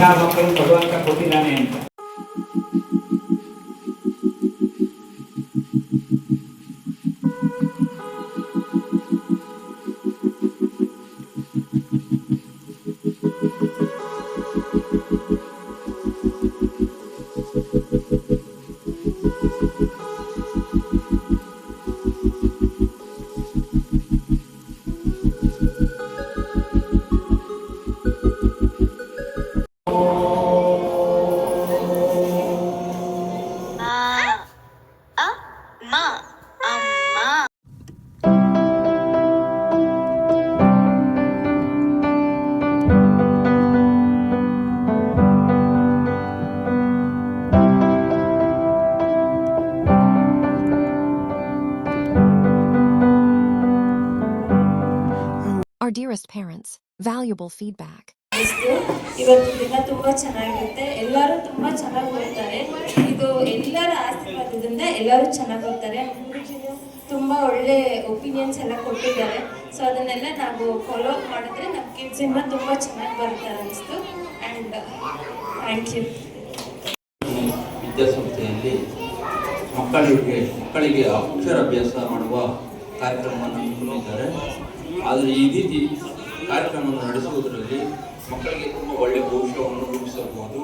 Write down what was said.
ಮಕ್ಕಳು ಭಗವಂತ ಕೊಟ್ಟಿದ್ದಾನೆ ಅಂತ. Our dearest parents, valuable feedback. ಇವತ್ತು ದಿನ ತುಂಬಾ ಚೆನ್ನಾಗಿರುತ್ತೆ. ಎಲ್ಲರೂ ತುಂಬಾ ಚೆನ್ನಾಗಿ ಓದ್ತಾರೆ. ಇದು ಎಲ್ಲರ ಆಶೀರ್ವಾದದಿಂದ ಎಲ್ಲರೂ ಚೆನ್ನಾಗಿ ಓದ್ತಾರೆ. ತುಂಬಾ ಒಳ್ಳೆ ಒಪಿನಿಯನ್ಸ್ ಎಲ್ಲ ಕೊಟ್ಟಿದ್ದಾರೆ. ಸೊ ಅದನ್ನೆಲ್ಲ ನಾವು ಫಾಲೋ ಅಪ್ ಮಾಡಿದ್ರೆ ನಮ್ಮ ಕಿಡ್ಸ್ ಇಂದ ತುಂಬಾ ಚೆನ್ನಾಗಿ ಬರ್ತಾರೆ ಅನಿಸ್ತು. And thank you. ವಿದ್ಯಾಸಂಸ್ಥೆಯಲ್ಲಿ ಮಕ್ಕಳಿಗೆ ಅಕ್ಷರಾಭ್ಯಾಸ ಮಾಡುವ ಕಾರ್ಯಕ್ರಮವನ್ನು ಹಮ್ಮಿಕೊಂಡಿದ್ದಾರೆ. ಆದರೆ ಈ ರೀತಿ ಕಾರ್ಯಕ್ರಮವನ್ನು ನಡೆಸುವುದರಲ್ಲಿ ಮಕ್ಕಳಿಗೆ ತುಂಬ ಒಳ್ಳೆಯ ಭವಿಷ್ಯವನ್ನು ರೂಪಿಸಬಹುದು.